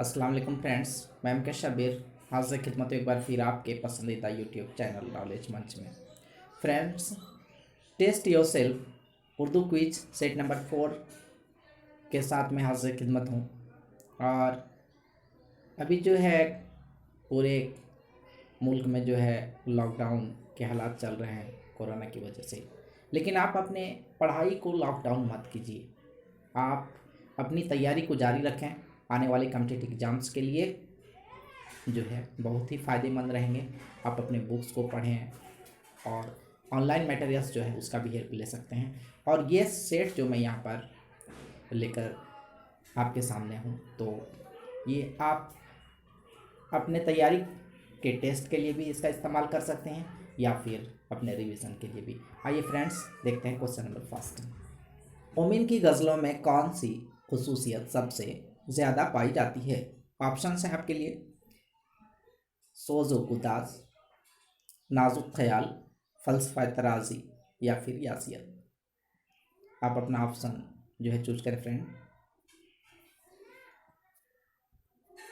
अस्सलाम वालेकुम फ्रेंड्स, मैं एम के शबीर हाजिर खिदमत एक बार फिर आपके पसंदीदा यूट्यूब चैनल नॉलेज मंच में। Friends, test yourself Urdu quiz set number 4 के साथ मैं हाजिर खिदमत हूँ। और अभी जो है पूरे मुल्क में जो है लॉकडाउन के हालात चल रहे हैं कोरोना की वजह से। लेकिन आप अपने पढ़ाई को लॉकडाउन मत कीजिए, आप अपनी तैयारी को जारी रखें। आने वाले कॉम्पिटिटिव एग्ज़ाम्स के लिए जो है बहुत ही फ़ायदेमंद रहेंगे। आप अपने बुक्स को पढ़ें और ऑनलाइन मटेरियल्स जो है उसका भी हेल्प ले सकते हैं। और ये सेट जो मैं यहाँ पर लेकर आपके सामने हूँ, तो ये आप अपने तैयारी के टेस्ट के लिए भी इसका इस्तेमाल कर सकते हैं या फिर अपने रिवीजन के लिए भी। आइए फ्रेंड्स, देखते हैं क्वेश्चन नंबर फर्स्ट। मोमिन की गज़लों में कौन सी खुसूसियत सबसे ज़्यादा पाई जाती है? ऑप्शन हैं आपके लिए सोज़ो गुदाज, नाजुक ख्याल, फ़लसफ़ा तराज़ी या फिर यासियत। आप अपना ऑप्शन जो है चूज करें फ्रेंड।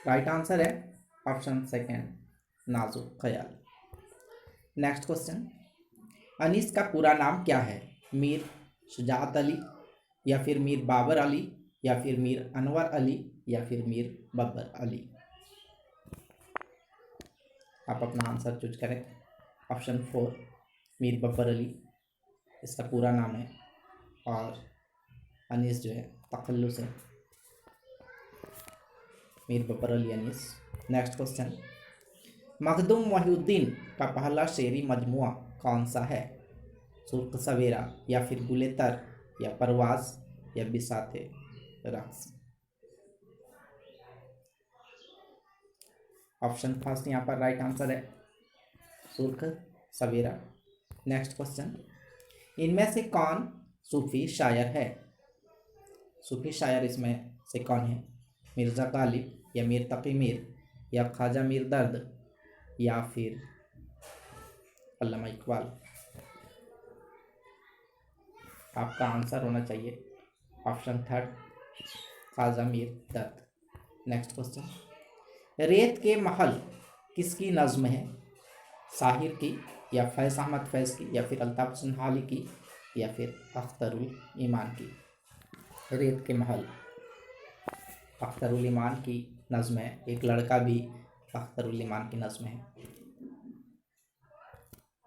राइट आंसर है ऑप्शन सेकेंड, नाजुक ख्याल। नेक्स्ट क्वेश्चन, अनीस का पूरा नाम क्या है? मीर शुजात अली या फिर मीर बाबर अली या फिर मीर अनवर अली या फिर मीर बब्बर अली। आप अपना आंसर चूज करें। ऑप्शन 4 मीर बब्बर अली इसका पूरा नाम है और अनीस जो है तखल्लुस है, मीर बब्बर अली अनीस। नेक्स्ट क्वेश्चन, मखदूम मोहिउद्दीन का पहला शेरी मजमुआ कौन सा है? सुर्ख सवेरा या फिर गुलेतर या परवाज या बिसाते रक्स। ऑप्शन फर्स्ट यहाँ पर राइट आंसर है सुर्ख सवेरा। नेक्स्ट क्वेश्चन, इनमें से कौन सूफी शायर है? सूफी शायर इसमें से कौन है? मिर्ज़ा गालिब या मीर तकी मीर या ख्वाजा मीर दर्द या फिर अल्लामा इकबाल। आपका आंसर होना चाहिए ऑप्शन थर्ड, ख्वाजा मीर दर्द। नेक्स्ट क्वेश्चन, रेत के महल किसकी नज़्म है? साहिर की या फैज़ अहमद फैज़ की या फिर अल्ताफ़ हुसैन हाली की या फिर अख्तरुल ईमान की। रेत के महल अख्तरुल ईमान की नज़्म है, एक लड़का भी अख्तरुल ईमान की नज़्म है।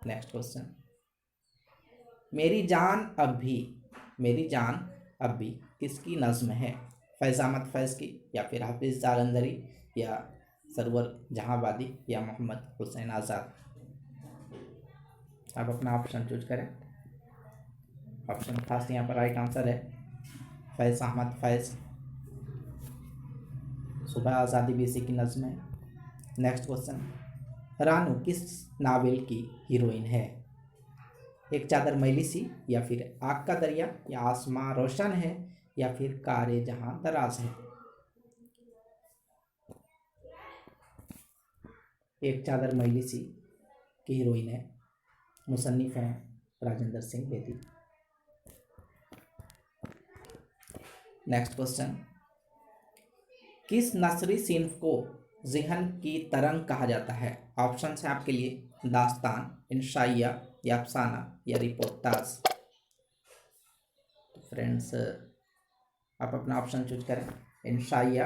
नेक्स्ट क्वेश्चन, मेरी जान अब भी किसकी नज़्म है? फैज़ अहमद फैज़ की या फिर हाफिज़ जालंधरी या सरवर जहांबादी या मोहम्मद हुसैन आज़ाद। आप अपना ऑप्शन चूज करें। ऑप्शन फर्स्ट यहाँ पर राइट आंसर है फैज़ अहमद फैज़, सुबह आज़ादी भी इसी की नज़्म है। नेक्स्ट क्वेश्चन, रानू किस नावल की हीरोइन है? एक चादर मैली सी या फिर आग का दरिया या आसमां रोशन है या फिर कारे जहां दराज है। एक चादर मैली सी की हीरोइन है, मुसन्निफ हैं राजेंद्र सिंह बेदी। नेक्स्ट क्वेश्चन, किस नसरी सिन्फ को ज़िहन की तरंग कहा जाता है? ऑप्शन है आपके लिए दास्तान, इंशाइया या अफसाना या रिपोर्टाज। तो फ्रेंड्स, आप अपना ऑप्शन चूज करें। इंशाइया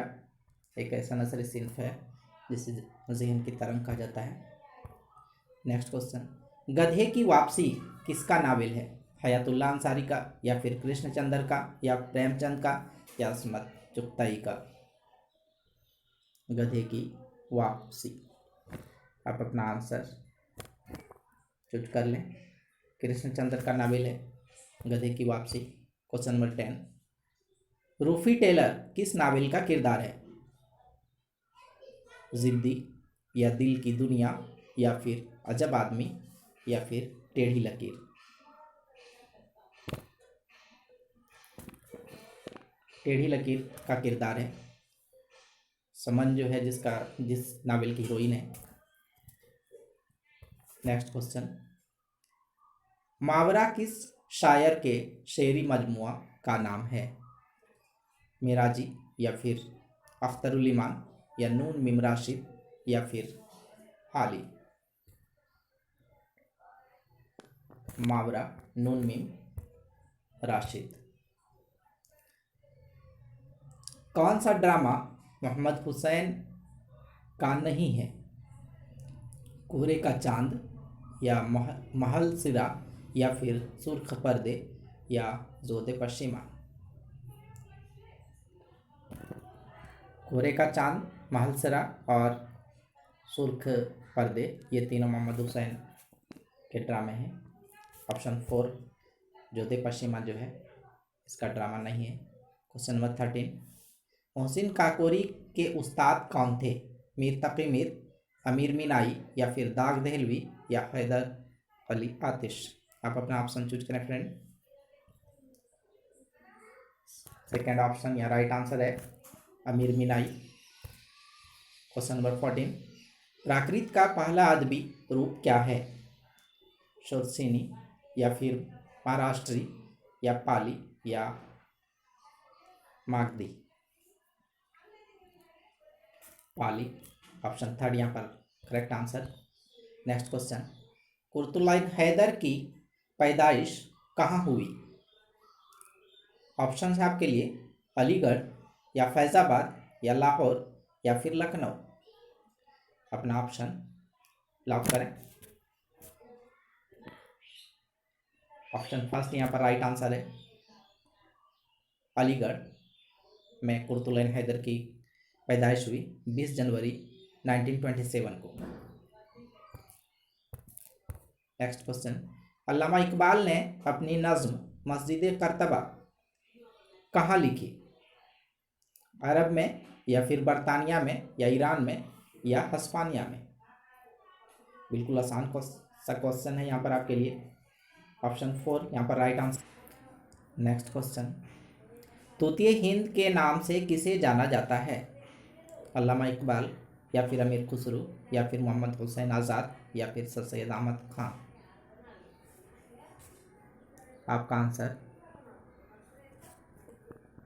एक ऐसा नसरी सिन्फ है जिसे ज़िहन की तरंग कहा जाता है। नेक्स्ट क्वेश्चन, गधे की वापसी किसका नावल है? हयातुल्लाह अंसारी का या फिर कृष्णचंद्र का या प्रेमचंद का या असमत चुगताई का। गधे की वापसी, आप अपना आंसर चूज कर लें। कृष्णचंद्र का नावल है गधे की वापसी। क्वेश्चन नंबर 10, रूफी टेलर किस नावल का किरदार है? जिद्दी या दिल की दुनिया या फिर अजब आदमी या फिर टेढ़ी लकीर। टेढ़ी लकीर का किरदार है समन जो है जिस नावल की हीरोइन है। नेक्स्ट क्वेश्चन, मावरा किस शायर के शेरी मजमुआ का नाम है? मिराजी या फिर अख्तरुल ईमान या नून मीम राशिद या फिर हाली? मावरा, नून मीम राशिद। कौन सा ड्रामा मोहम्मद हुसैन का नहीं है? कोहरे का चांद या महल सिरा या फिर सुर्ख पर्दे या जोधे पश्चिमा? कोहरे का चांद, महल सिरा और सुर्ख पर्दे, ये तीनों मोहम्मद हुसैन के ड्रामे हैं। ऑप्शन 4 जोधे पश्चिमा जो है इसका ड्रामा नहीं है। क्वेश्चन नंबर 13, मोहसिन काकोरी के उस्ताद कौन थे? मीर तकी मीर, अमीर मीनाई या फिर दाग दहलवी या हैदर अली आतिश? आप अपना ऑप्शन चूज करें फ्रेंड। सेकेंड ऑप्शन या राइट आंसर है अमीर मीनाई। क्वेश्चन नंबर 14, प्राकृत का पहला अदबी रूप क्या है? शोरसेनी या फिर महाराष्ट्री या पाली या मागधी? पाली, ऑप्शन 3 यहाँ पर correct answer. Next question, Qutubuddin Haider की पैदाइश कहाँ हुई? ऑप्शन है आपके लिए अलीगढ़ या फैज़ाबाद या लाहौर या फिर लखनऊ? अपना ऑप्शन लॉक करें। ऑप्शन फर्स्ट यहाँ पर राइट आंसर है अलीगढ़ में कुतुबुद्दीन हैदर की पैदाइश हुई 20 जनवरी 1927 को। नेक्स्ट क्वेश्चन, अल्लामा इकबाल ने अपनी नज़्म मस्जिद कर्तबा कहाँ लिखी? अरब में या फिर बरतानिया में या ईरान में या हिस्पानिया में? बिल्कुल आसान सा क्वेश्चन है यहाँ पर आपके लिए। ऑप्शन 4 यहाँ पर right answer. Next question, Tutiye Hind के नाम से किसे जाना जाता है? अल्लामा इकबाल या फिर अमीर खुसरो या फिर मोहम्मद हुसैन आज़ाद या फिर सर सैयद अहमद खां? आपका आंसर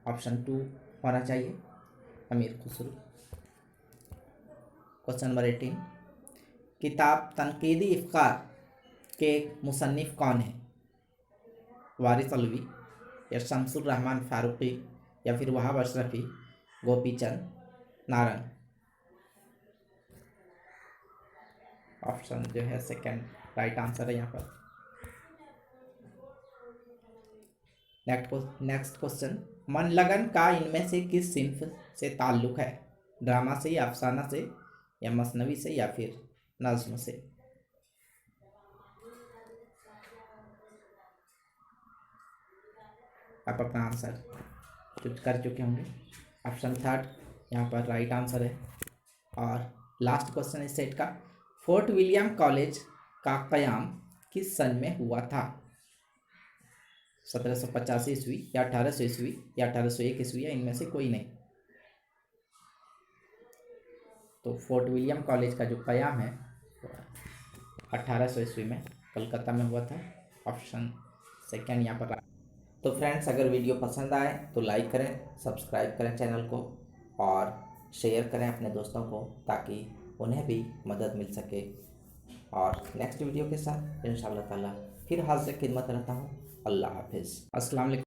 ऑप्शन 2 होना चाहिए अमीर खुसरो। क्वेश्चन नंबर 18, किताब तनकीदी इफ़्कार के मुसन्निफ़ कौन है? वारिस अलवी या शमसुर रहमान फारूकी या फिर वहाब अशरफी, गोपीचंद नारंग? ऑप्शन जो है सेकंड राइट आंसर है यहाँ पर। नेक्स्ट क्वेश्चन, मन लगन का इनमें से किस सिंफ से ताल्लुक है? ड्रामा से या अफसाना से या मसनवी से या फिर नज्म से? आप अपना आंसर चूज कर चुके होंगे। ऑप्शन 3 यहाँ पर राइट आंसर है। और लास्ट क्वेश्चन इस सेट का, फोर्ट विलियम कॉलेज का क़याम किस सन में हुआ था? 1785 ईस्वी या 1800 ईस्वी या 1801 ईस्वी या इनमें से कोई नहीं? तो फोर्ट विलियम कॉलेज का जो क़याम है 1800 ईस्वी में कलकत्ता में हुआ था। ऑप्शन सेकेंड यहाँ पर। तो फ्रेंड्स, अगर वीडियो पसंद आए तो लाइक करें, सब्सक्राइब करें चैनल को और शेयर करें अपने दोस्तों को ताकि उन्हें भी मदद मिल सके। और नेक्स्ट वीडियो के साथ इंशाअल्लाह ताला फिर हाजिर खिदमत रहता हूँ। अल्लाह हाफिज़। अस्सलाम वालेकुम।